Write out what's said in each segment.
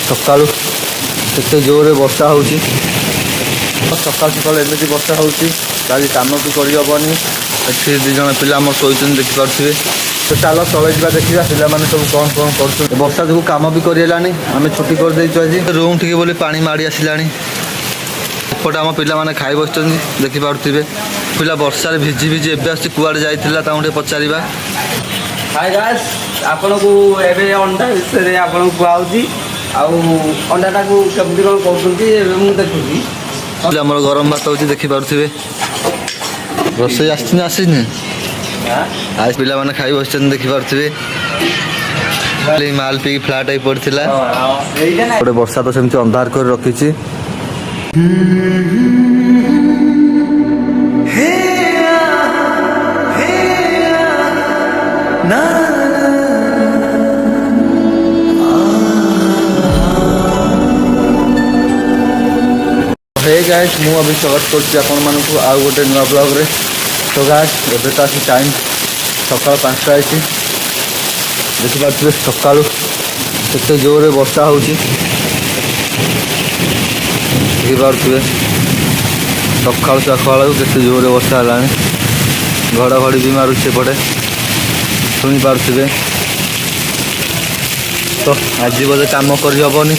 ସକାଳୁ କେତେ ଜୋରରେ ବର୍ଷା ହେଉଛି। ସକାଳୁ ସକାଳୁ ଏମିତି ବର୍ଷା ହେଉଛି ଆଜି କାମ ବି କରିହେବନି। ଏଠି ଦୁଇ ଜଣ ପିଲା ଆମର ଶୋଇଛନ୍ତି ଦେଖିପାରୁଥିବେ। ତ ଚାଲ ତଳେ ଯିବା ଦେଖିବା ପିଲାମାନେ ସବୁ କ'ଣ କରୁଛନ୍ତି। ବର୍ଷା ଯୋଗୁଁ କାମ ବି କରିହେଲାନି, ଆମେ ଛୁଟି କରିଦେଇଛୁ ଆଜି। ରୁମ୍ ଟିକେ ବୋଲି ପାଣି ମାଡ଼ି ଆସିଲାଣି। ଏପଟେ ଆମ ପିଲାମାନେ ଖାଇ ବସିଛନ୍ତି ଦେଖିପାରୁଥିବେ। ପିଲା ବର୍ଷାରେ ଭିଜି ଭିଜି ଏବେ ଆସୁଛି, କୁଆଡ଼େ ଯାଇଥିଲା ତାଙ୍କୁ ଟିକେ ପଚାରିବା। ହାଇ ଗାଇସ୍, ଆପଣଙ୍କୁ ଏବେ ଅଣ୍ଡା ବିଷୟରେ ଆପଣଙ୍କୁ କୁହାହେଉଛି। ଆଉ ଅଣ୍ଡାଟାକୁ କେମିତି କ'ଣ କରୁଛନ୍ତି ଏବେ ମୁଁ ଦେଖୁଛି। ଆମର ଗରମ ଭାତ ହେଉଛି ଦେଖିପାରୁଥିବେ। ରୋଷେଇ ଆସିଛି ନା ଆସିନି? ଆଜି ପିଲାମାନେ ଖାଇ ବସିଛନ୍ତି ଦେଖିପାରୁଥିବେ। ମାଲ ପିଇକି ଫ୍ଲାଟ୍ ହେଇ ପଡ଼ିଥିଲା। ଗୋଟେ ବର୍ଷା ତ ସେମିତି ଅନ୍ଧାର କରି ରଖିଛି। हे गाइस, ମୁଁ अभी स्वागत କରୁଛି ଆପଣମାନଙ୍କୁ ଆଉ ଗୋଟେ ନୂଆ ବ୍ଲଗ୍ରେ। ତ ଗାଇସ୍, ଏବେ ତ ଆସି ଟାଇମ୍ ସକାଳ 5ଟା ହେଇଛି। ଦେଖିପାରୁଥିବେ ସକାଳୁ କେତେ ଜୋରରେ ବର୍ଷା ହେଉଛି। ଦେଖିପାରୁଥିବେ ସକାଳୁ ସକାଳୁ କେତେ ଜୋରରେ ବର୍ଷା ହେଲାଣି। ଘଡ଼ଘଡ଼ି ବି ମାରୁଛି ଏପଟେ, ଶୁଣିପାରୁଥିବେ। ତ ଆଜି ବୋଧେ କାମ କରିହେବନି।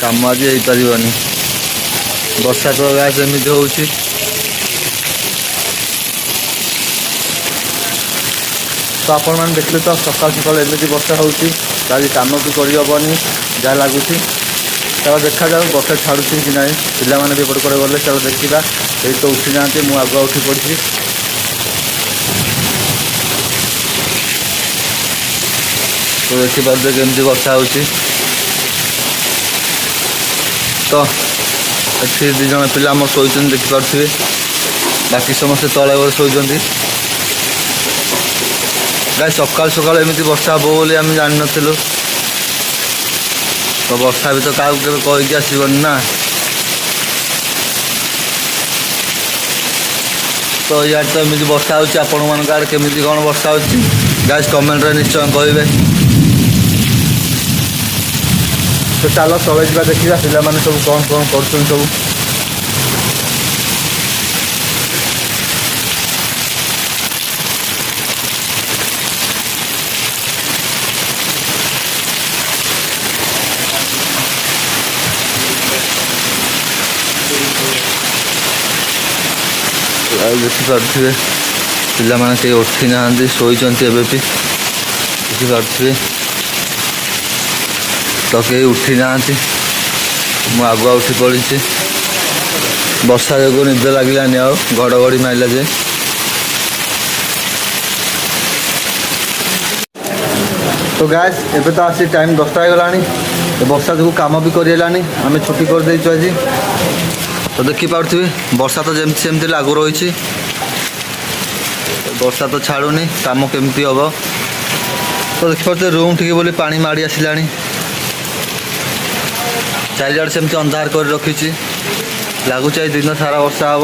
କାମ ଆଜି ହେଇପାରିବନି, ବର୍ଷା ତ ଗାଇସ୍ ଏମିତି ହେଉଛି। ତ ଆପଣମାନେ ଦେଖିଲେ ତ ସକାଳୁ ସକାଳୁ ଏମିତି ବର୍ଷା ହେଉଛି, ଆଜି କାମ ବି କରିହେବନି ଯାହା ଲାଗୁଛି। ଚାଲ ଦେଖାଯାଉ ବର୍ଷା ଛାଡ଼ୁଛି କି ନାହିଁ। ପିଲାମାନେ ବି ଏପଟେ କୁଆଡ଼େ ଗଲେ, ଚାଲ ଦେଖିବା। ଏଇ ତ ଉଠି ନାହାନ୍ତି, ମୁଁ ଆଗୁଆ ଉଠି ପଡ଼ିଛି। ତ ଦେଖିପାରୁଥିବେ କେମିତି ବର୍ଷା ହେଉଛି। ତ ଏଠି ଦୁଇ ଜଣ ପିଲା ଆମର ଶୋଇଛନ୍ତି ଦେଖିପାରୁଥିବେ। ବାକି ସମସ୍ତେ ତଳେ ଘରେ ଶୋଇଛନ୍ତି। ଗାଈ ସକାଳୁ ସକାଳୁ ଏମିତି ବର୍ଷା ହେବ ବୋଲି ଆମେ ଜାଣିନଥିଲୁ। ତ ବର୍ଷା ବି ତ କାହାକୁ କେବେ କହିକି ଆସିବନି ନା। ତ ଇଆଡ଼େ ତ ଏମିତି ବର୍ଷା ହେଉଛି। ଆପଣମାନଙ୍କ ଆଡ଼େ କେମିତି କ'ଣ ବର୍ଷା ହେଉଛି ଗାଈସ୍ କମେଣ୍ଟରେ ନିଶ୍ଚୟ କହିବେ। ତ ଚାଲ ତଳେ ଯିବା ଦେଖିବା ପିଲାମାନେ ସବୁ କ'ଣ କରୁଛନ୍ତି ସବୁ। ଆଉ ଦେଖିପାରୁଥିବେ ପିଲାମାନେ କେହି ଉଠି ନାହାନ୍ତି, ଶୋଇଛନ୍ତି ଏବେ ବି। ଦେଖିପାରୁଥିବେ ତ କେହି ଉଠି ନାହାନ୍ତି, ମୁଁ ଆଗୁଆ ଉଠି ପଡ଼ିଛି। ବର୍ଷା ଯୋଗୁଁ ନିଦ ଲାଗିଲାନି, ଆଉ ଘଡ଼ଘଡ଼ି ମାରିଲା ଯେ। ତ ଗାଇସ୍, ଏବେ ତ ଆସି ଟାଇମ୍ 10ଟା ହେଇଗଲାଣି। ବର୍ଷା ଯୋଗୁଁ କାମ ବି କରିହେଲାନି, ଆମେ ଛୁଟି କରିଦେଇଛୁ ଆଜି। ତ ଦେଖିପାରୁଥିବେ ବର୍ଷା ତ ଯେମିତି ସେମିତି ଲାଗୁ ରହିଛି। ବର୍ଷା ତ ଛାଡ଼ୁନି, କାମ କେମିତି ହେବ। ତ ଦେଖିପାରୁଥିବେ ରୁମ୍ ଟିକେ ବୋଲି ପାଣି ମାଡ଼ି ଆସିଲାଣି। ଚାରିଆଡ଼େ ସେମିତି ଅନ୍ଧାର କରି ରଖିଛି, ଲାଗୁଛି ଆଜି ଦିନ ସାରା ବର୍ଷା ହେବ।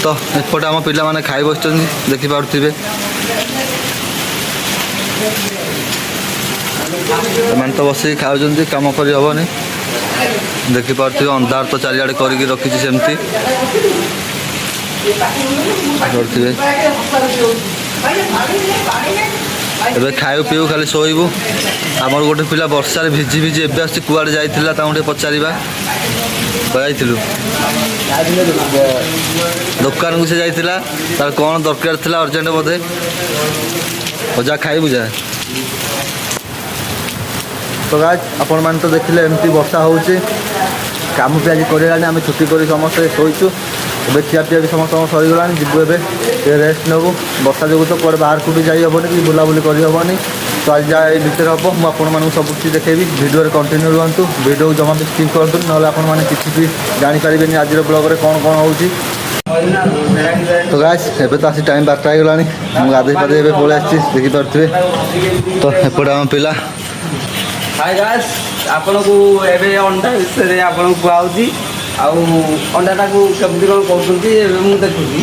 ତ ଏପଟେ ଆମ ପିଲାମାନେ ଖାଇ ବସିଛନ୍ତି ଦେଖିପାରୁଥିବେ। ସେମାନେ ତ ବସିକି ଖାଉଛନ୍ତି, କାମ କରିହେବନି। ଦେଖିପାରୁଥିବେ ଅନ୍ଧାର ତ ଚାରିଆଡ଼େ କରିକି ରଖିଛି ସେମିତି। କରିଥିବେ ଏବେ ଖାଇବୁ ପିଇବୁ ଖାଲି ଶୋଇବୁ। ଆମର ଗୋଟେ ପିଲା ବର୍ଷାରେ ଭିଜି ଭିଜି ଏବେ ଆସୁଛି, କୁଆଡ଼େ ଯାଇଥିଲା ତାଙ୍କୁ ଟିକେ ପଚାରିବା। ଯାଇଥିଲୁ ଦୋକାନକୁ, ସେ ଯାଇଥିଲା, ତାର କ'ଣ ଦରକାର ଥିଲା ଅର୍ଜେଣ୍ଟ ବୋଧେ। ଯା ଖାଇବୁ ଯା। ତ ଗାଇସ୍, ଆପଣମାନେ ତ ଦେଖିଲେ ଏମିତି ବର୍ଷା ହେଉଛି। କାମ ବି ଆଜି କରିହେଲାନି, ଆମେ ଛୁଟି କରି ସମସ୍ତେ ଶୋଇଛୁ। ଏବେ ଖିଆପିଆ ବି ସମସ୍ତଙ୍କ ସରିଗଲାଣି, ଯିବୁ ଏବେ ଟିକେ ରେଷ୍ଟ ନେବୁ। ବର୍ଷା ଯୋଗୁଁ ତ କୁଆଡ଼େ ବାହାରକୁ ବି ଯାଇ ହେବନି, କି ବୁଲାବୁଲି କରିହେବନି। ତ ଆଜି ଯାହା ଏଇ ଭିତରେ ହେବ, ମୁଁ ଆପଣମାନଙ୍କୁ ସବୁ କିଛି ଦେଖେଇବି। ଭିଡ଼ିଓରେ କଣ୍ଟିନ୍ୟୁ ରୁହନ୍ତୁ, ଭିଡ଼ିଓକୁ ଜମା ବି ସ୍କିପ୍ କରନ୍ତୁ, ନହେଲେ ଆପଣମାନେ କିଛି ବି ଜାଣିପାରିବେନି ଆଜିର ବ୍ଲଗ୍ରେ କ'ଣ ହେଉଛି। ତ ଗାଇସ୍, ଏବେ ତ ଆସି ଟାଇମ୍ 12ଟା ହେଇଗଲାଣି। ମୁଁ ଗାଧୋଇ ପାଧୋଇ ଏବେ ପଳେଇ ଆସିଛି ଦେଖିପାରୁଥିବେ। ତ ଏପଟେ ଆମ ପିଲା। ହାଇ ଗାଇସ୍, ଆପଣଙ୍କୁ ଏବେ ଅଣ୍ଡା ବିଷୟରେ ଆପଣଙ୍କୁ କୁହାହେଉଛି। ଆଉ ଅଣ୍ଡାଟାକୁ କେମିତି କ'ଣ କରୁଛନ୍ତି ଏବେ ମୁଁ ଦେଖୁଛି।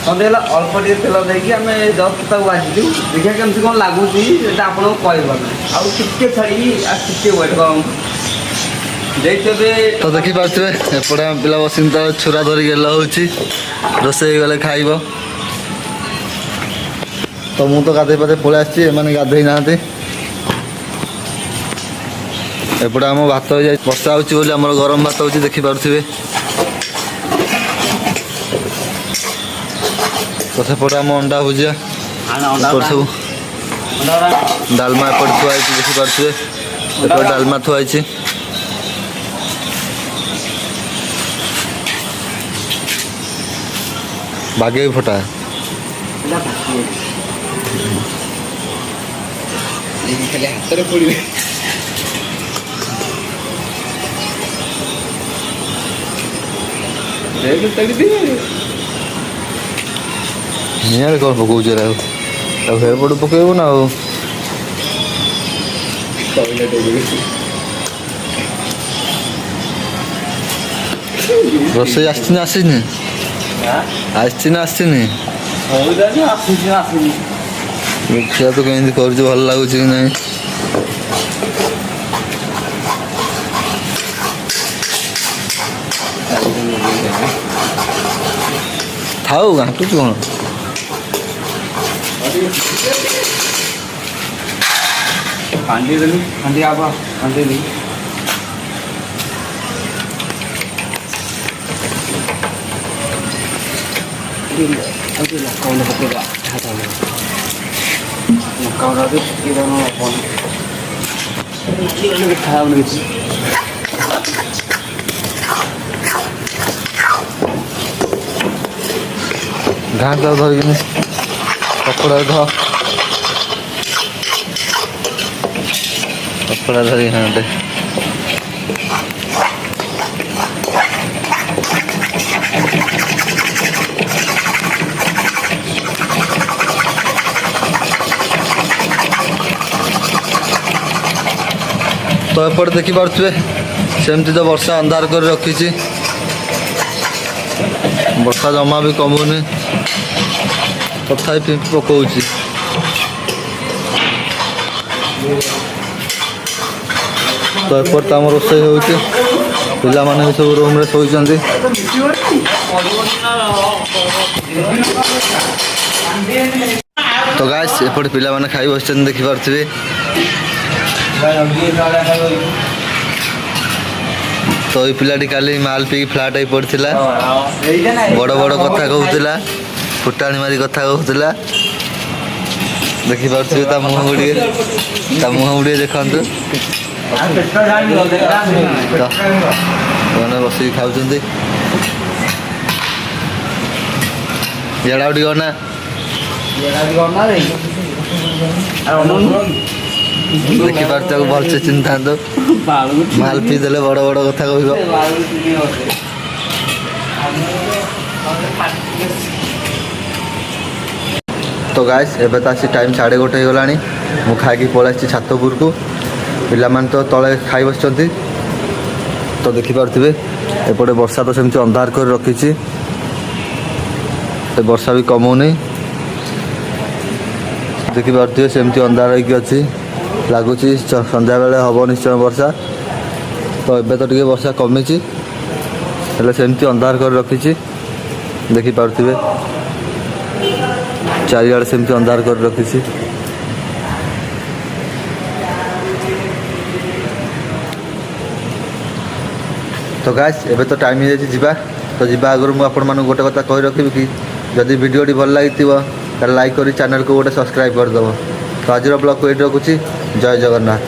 ମୋତେ ହେଲା ଅଳ୍ପ ଟିକେ ତେଲ ଦେଇକି ଆମେ ଜଷ୍ଟ ତାକୁ ଭାଜିଛୁ। ଦେଖିବା କେମିତି କ'ଣ ଲାଗୁଛି ସେଇଟା ଆପଣଙ୍କୁ କହିବ ଆମେ। ଆଉ ଟିକେ ଛାଡ଼ିକି ଆଉ ଟିକେ ୱେଟ୍ କରନ୍ତୁ। ଦେଇଥିବେ ତ ଦେଖିପାରୁଥିବେ ଏପଟେ ଆମ ପିଲା ବସିକି ତ ଛୁରା ଧରିକି ଗେଲ ହେଉଛି। ରୋଷେଇ ହେଇଗଲେ ଖାଇବ। ତ ମୁଁ ତ ଗାଧୋଇ ପାଧୋଇ ପଳେଇ ଆସିଛି, ଏମାନେ ଗାଧୋଇ ନାହାନ୍ତି। ଏପଟେ ଆମ ଭାତ ହେଇଯାଇଛି, ବର୍ଷା ହେଉଛି ବୋଲି ଆମର ଗରମ ଭାତ ହେଉଛି ଦେଖିପାରୁଥିବେ। ତ ସେପଟେ ଆମ ଅଣ୍ଡା ଭୁଜିଆ, ଏପଟେ ସବୁ ଡାଲମା ଏପଟେ ଥୁଆ ହେଇଛି ଦେଖିପାରୁଥିବେ। ଏପଟେ ଡାଲମା ଥୁଆ ହେଇଛି। ବାଗେଇ ଫଟା ଖାଲି ହାତରେ ପଡ଼ିବେ। ନିଆଁରେ କ'ଣ ପକଉଛୁ ଆଉ ହେପଟୁ ପକେଇବୁ ନା ଆଉ। ରୋଷେଇ ଆସିଛି ନା ଆସିନି? ଆସିଛି ନା ଆସିନି? ଆସିନି। ଦେଖିବା ତ କେମିତି କରୁଛୁ, ଭଲ ଲାଗୁଛି କି ନାହିଁ। ଥାଉ ଘାଣ୍ଟୁଛୁ କ'ଣ? ହାଣ୍ଡି ଦେଲି, ହାଣ୍ଡି ଆବ ହାଣ୍ଡି ଦେଲି। ଲଙ୍କା ପକେଇବା ଲଙ୍କା ଟିକେ ଖାଉନି କିଛି। ଘାଣ୍ଟ ଧରିକିନି କପଡ଼ା ଧରିକି ଘାଣ୍ଟେ। ତ ଏପଟେ ଦେଖିପାରୁଥିବେ ସେମିତି ତ ବର୍ଷା ଅନ୍ଧାର କରି ରଖିଛି। ବର୍ଷା ଜମା ବି କମୁନି, ତଥାପି ପିମ୍ପି ପକଉଛି। ତ ଏପଟେ ତ ଆମ ରୋଷେଇ ହେଉଛି, ପିଲାମାନେ ବି ସବୁ ରୁମ୍ରେ ଶୋଇଛନ୍ତି। ତ ଗାଇସ୍ ଏପଟେ ପିଲାମାନେ ଖାଇ ବସିଛନ୍ତି ଦେଖିପାରୁଥିବେ। ତ ଏଇ ପିଲାଟି କାଲି ମାଲ ପିଇକି ଫ୍ଲାଟ୍ ହେଇ ପଡ଼ିଥିଲା, ବଡ଼ ବଡ଼ କଥା କହୁଥିଲା, ଫୁଟାଣି ମାରି କଥା କହୁଥିଲା। ଦେଖିପାରୁଥିବେ ତା ମୁହଁକୁ ଟିକେ ଦେଖନ୍ତୁ। ସେମାନେ ବସିକି ଖାଉଛନ୍ତି। ଇଆଡ଼େ ଆଉ ଟିକେ ଅନା। ଦେଖିପାରୁଛ ତାକୁ ଭଲସେ ଚିନ୍ତାନ୍ତୁ। ମାଲ ପିଇ ଦେଲେ ବଡ଼ ବଡ଼ କଥା କହିବ। ତ ଗାଇସ୍ ଏବେ ତ ଆସି ଟାଇମ୍ 1:30 ହେଇଗଲାଣି। ମୁଁ ଖାଇକି ପଳେଇ ଆସିଛି ଛାତ ଉପରକୁ। ପିଲାମାନେ ତ ତଳେ ଖାଇ ବସିଛନ୍ତି। ତ ଦେଖିପାରୁଥିବେ ଏପଟେ ବର୍ଷା ତ ସେମିତି ଅନ୍ଧାର କରି ରଖିଛି, ଏ ବର୍ଷା ବି କମୁନି। ଦେଖିପାରୁଥିବେ ସେମିତି ଅନ୍ଧାର ହେଇକି ଅଛି, ଲାଗୁଛି ସନ୍ଧ୍ୟାବେଳେ ହେବ ନିଶ୍ଚୟ ବର୍ଷା। ତ ଏବେ ତ ଟିକେ ବର୍ଷା କମିଛି, ହେଲେ ସେମିତି ଅନ୍ଧାର କରି ରଖିଛି। ଦେଖିପାରୁଥିବେ ଚାରିଆଡ଼େ ସେମିତି ଅନ୍ଧାର କରି ରଖିଛି। ତ ଗାଇସ୍ ଏବେ ତ ଟାଇମ୍ ହେଇଯାଇଛି ଯିବା। ତ ଯିବା ଆଗରୁ ମୁଁ ଆପଣମାନଙ୍କୁ ଗୋଟେ କଥା କହି ରଖିବି କି ଯଦି ଭିଡ଼ିଓଟି ଭଲ ଲାଗିଥିବ ତାହେଲେ ଲାଇକ୍ କରି ଚ୍ୟାନେଲକୁ ଗୋଟେ ସବସ୍କ୍ରାଇବ୍ କରିଦେବ। ତ ଆଜିର ବ୍ଲଗ୍କୁ ଏଇଠି ରଖୁଛି। ଜୟ ଜଗନ୍ନାଥ।